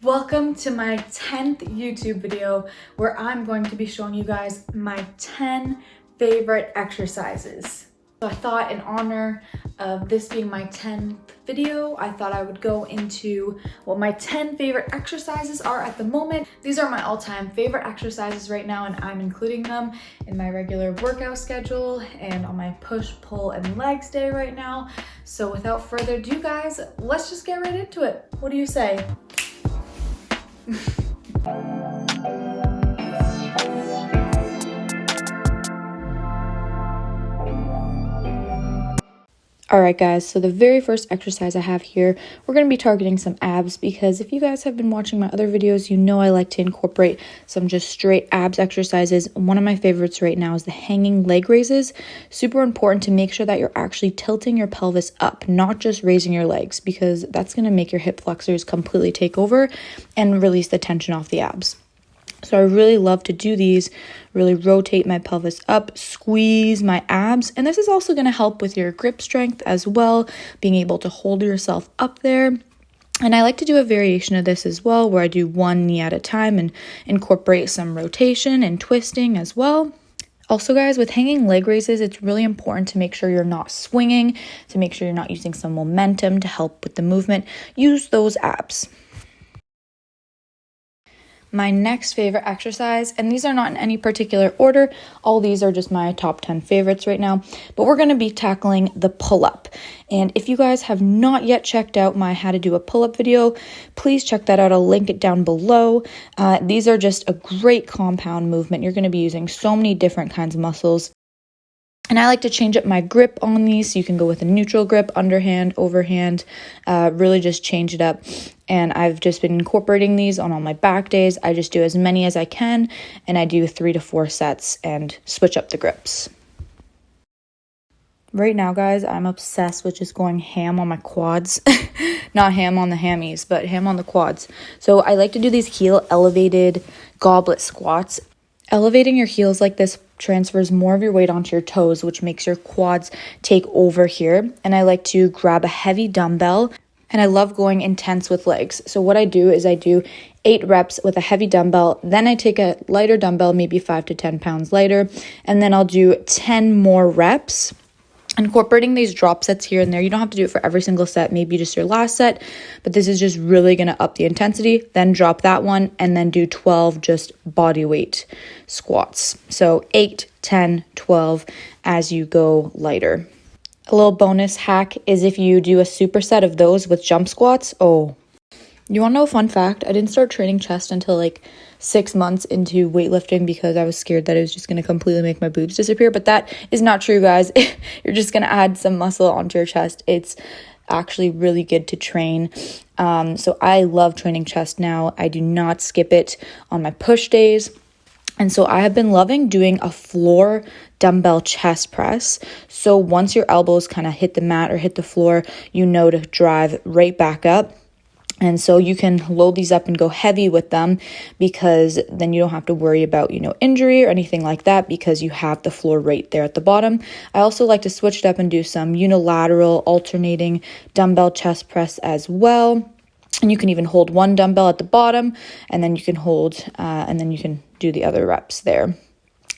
Welcome to my 10th YouTube video where I'm going to be showing you guys my 10 favorite exercises. So I thought in honor of this being my 10th video, I thought I would go into what my 10 favorite exercises are at the moment. These are my all-time favorite exercises right now, and I'm including them in my regular workout schedule and on my push, pull, and legs day right now. So without further ado, guys, let's just get right into it. What do you say? Alright guys, so the very first exercise I have here, we're going to be targeting some abs, because if you guys have been watching my other videos, you know I like to incorporate some just straight abs exercises. One of my favorites right now is the hanging leg raises. Super important to make sure that you're actually tilting your pelvis up, not just raising your legs, because that's going to make your hip flexors completely take over and release the tension off the abs. So I really love to do these, really rotate my pelvis up, squeeze my abs. And this is also going to help with your grip strength as well, being able to hold yourself up there. And I like to do a variation of this as well, where I do one knee at a time and incorporate some rotation and twisting as well. Also, guys, with hanging leg raises, it's really important to make sure you're not swinging, to make sure you're not using some momentum to help with the movement. Use those abs. My next favorite exercise, and these are not in any particular order, all these are just my top 10 favorites right now, but we're going to be tackling the pull-up. And if you guys have not yet checked out my how to do a pull-up video, please check that out. I'll link it down below. These are just a great compound movement. You're going to be using so many different kinds of muscles. And I like to change up my grip on these, so you can go with a neutral grip, underhand, overhand, really just change it up. And I've just been incorporating these on all my back days. I just do as many as I can, and I do 3 to 4 sets and switch up the grips. Right now, guys, I'm obsessed with just going ham on my quads. Not ham on the hammies, but ham on the quads. So I like to do these heel elevated goblet squats. Elevating your heels like this transfers more of your weight onto your toes, which makes your quads take over here. And I like to grab a heavy dumbbell, and I love going intense with legs. So what I do is I do 8 reps with a heavy dumbbell. Then I take a lighter dumbbell, maybe 5 to 10 pounds lighter, and then I'll do 10 more reps. Incorporating these drop sets here and there. You don't have to do it for every single set, maybe just your last set, but this is just really going to up the intensity. Then drop that one and then do 12 just body weight squats. So 8, 10, 12 as you go lighter. A little bonus hack is if you do a superset of those with jump squats. Oh, you want to know a fun fact? I didn't start training chest until like 6 months into weightlifting, because I was scared that it was just going to completely make my boobs disappear. But that is not true, guys. You're just going to add some muscle onto your chest. It's actually really good to train. So I love training chest now. I do not skip it on my push days. And so I have been loving doing a floor dumbbell chest press. So once your elbows kind of hit the mat or hit the floor, you know to drive right back up. And so you can load these up and go heavy with them, because then you don't have to worry about, injury or anything like that, because you have the floor right there at the bottom. I also like to switch it up and do some unilateral alternating dumbbell chest press as well. And you can even hold one dumbbell at the bottom, and then you can hold, and then you can do the other reps there.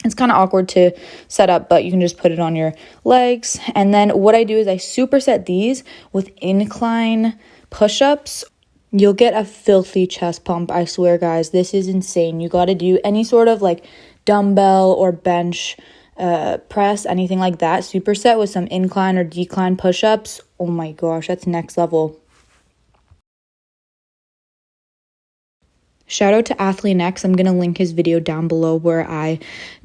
It's kind of awkward to set up, but you can just put it on your legs. And then what I do is I superset these with incline push-ups. You'll get a filthy chest pump, I swear, guys. This is insane. You got to do any sort of like dumbbell or bench press, anything like that. Superset with some incline or decline push-ups. Oh my gosh, that's next level. Shout out to Athlean-X. I'm going to link his video down below where I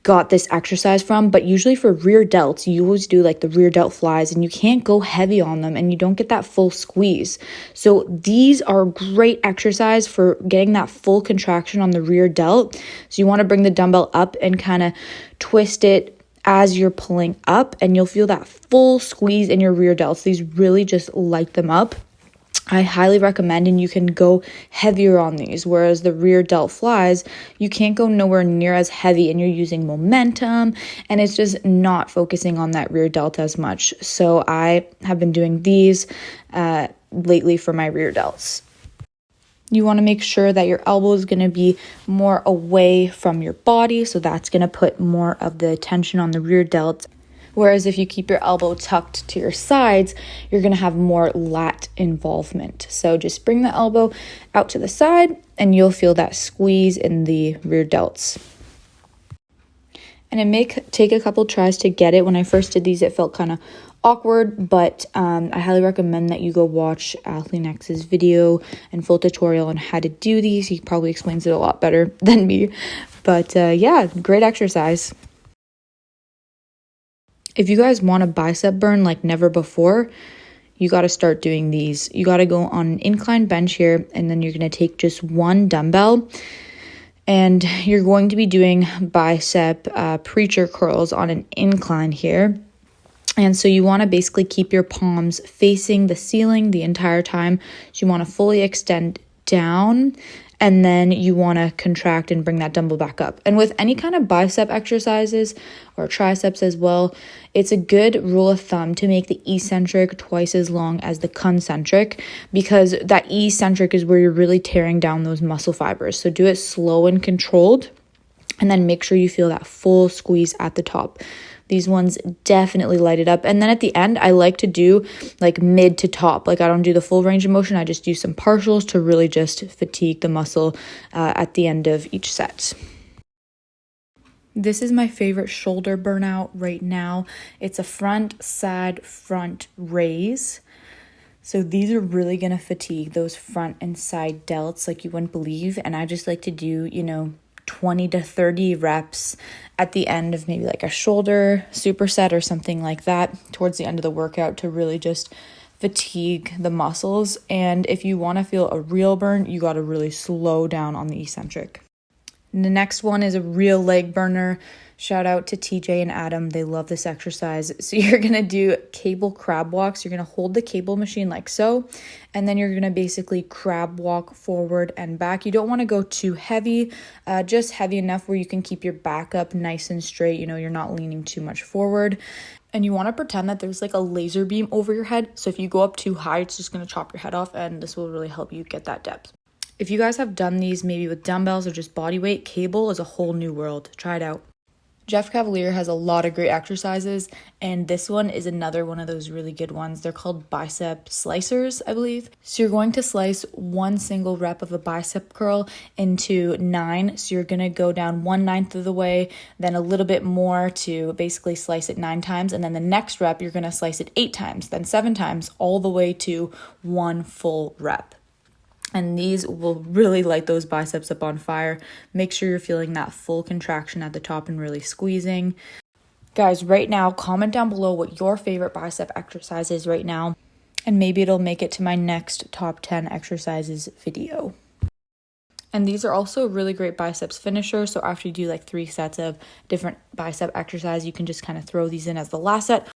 got this exercise from. But usually for rear delts, you always do like the rear delt flies, and you can't go heavy on them and you don't get that full squeeze. So these are great exercise for getting that full contraction on the rear delt. So you want to bring the dumbbell up and kind of twist it as you're pulling up, and you'll feel that full squeeze in your rear delts. These really just light them up. I highly recommend, and you can go heavier on these, whereas the rear delt flies, you can't go nowhere near as heavy, and you're using momentum, and it's just not focusing on that rear delt as much. So I have been doing these lately for my rear delts. You want to make sure that your elbow is going to be more away from your body, so that's going to put more of the tension on the rear delt. Whereas if you keep your elbow tucked to your sides, you're going to have more lat involvement. So just bring the elbow out to the side and you'll feel that squeeze in the rear delts. And it may take a couple tries to get it. When I first did these, it felt kind of awkward, but I highly recommend that you go watch Athlean-X's video and full tutorial on how to do these. He probably explains it a lot better than me. But yeah, great exercise. If you guys want a bicep burn like never before, you got to start doing these. You got to go on an incline bench here, and then you're going to take just one dumbbell, and you're going to be doing bicep preacher curls on an incline here. And so you want to basically keep your palms facing the ceiling the entire time. So you want to fully extend down, and then you want to contract and bring that dumbbell back up. And with any kind of bicep exercises or triceps as well, it's a good rule of thumb to make the eccentric twice as long as the concentric, because that eccentric is where you're really tearing down those muscle fibers. So do it slow and controlled, and then make sure you feel that full squeeze at the top. These ones definitely light it up. And then at the end, I like to do like mid to top. Like I don't do the full range of motion. I just do some partials to really just fatigue the muscle at the end of each set. This is my favorite shoulder burnout right now. It's a front, side, front raise. So these are really going to fatigue those front and side delts like you wouldn't believe. And I just like to do, 20 to 30 reps at the end of maybe like a shoulder superset or something like that towards the end of the workout to really just fatigue the muscles. And if you want to feel a real burn, you got to really slow down on the eccentric. And the next one is a real leg burner. Shout out to TJ and Adam. They love this exercise. So you're going to do cable crab walks. You're going to hold the cable machine like so, and then you're going to basically crab walk forward and back. You don't want to go too heavy, just heavy enough where you can keep your back up nice and straight. You're not leaning too much forward. And you want to pretend that there's like a laser beam over your head. So if you go up too high, it's just going to chop your head off, and this will really help you get that depth. If you guys have done these maybe with dumbbells or just body weight, cable is a whole new world. Try it out. Jeff Cavaliere has a lot of great exercises, and this one is another one of those really good ones. They're called bicep slicers, I believe. So you're going to slice one single rep of a bicep curl into 9. So you're going to go down 1/9 of the way, then a little bit more to basically slice it 9 times. And then the next rep, you're going to slice it 8 times, then 7 times, all the way to 1 full rep. And these will really light those biceps up on fire. Make sure you're feeling that full contraction at the top and really squeezing. Guys, right now, comment down below what your favorite bicep exercise is right now, and maybe it'll make it to my next top 10 exercises video. And these are also a really great biceps finisher. So after you do like 3 sets of different bicep exercise, you can just kind of throw these in as the last set.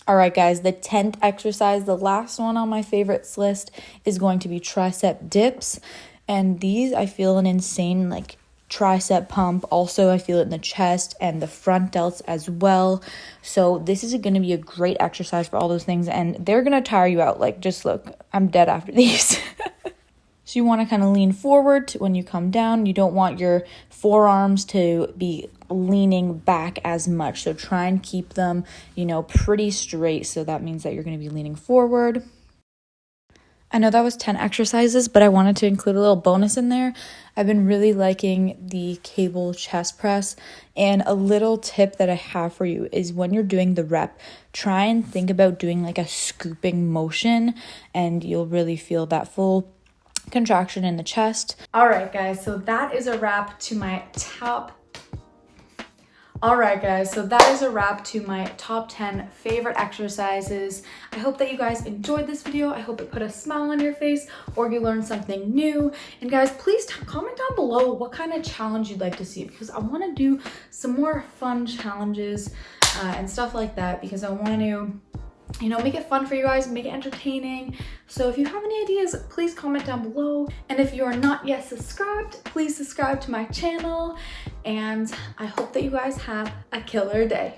All right, guys, the 10th exercise, the last one on my favorites list, is going to be tricep dips. And these, I feel an insane tricep pump. Also, I feel it in the chest and the front delts as well. So this is going to be a great exercise for all those things. And they're going to tire you out. Just look, I'm dead after these. So you want to kind of lean forward when you come down. You don't want your forearms to be leaning back as much. So try and keep them, pretty straight. So that means that you're going to be leaning forward. I know that was 10 exercises, but I wanted to include a little bonus in there. I've been really liking the cable chest press. And a little tip that I have for you is when you're doing the rep, try and think about doing like a scooping motion, and you'll really feel that full contraction in the chest. All right, guys, so that is a wrap to my top 10 favorite exercises. I hope that you guys enjoyed this video. I hope it put a smile on your face or you learned something new. And guys, please comment down below what kind of challenge you'd like to see, because I want to do some more fun challenges and stuff like that, because I want to make it fun for you guys, make it entertaining. So if you have any ideas, please comment down below. And if you are not yet subscribed, please subscribe to my channel. And I hope that you guys have a killer day.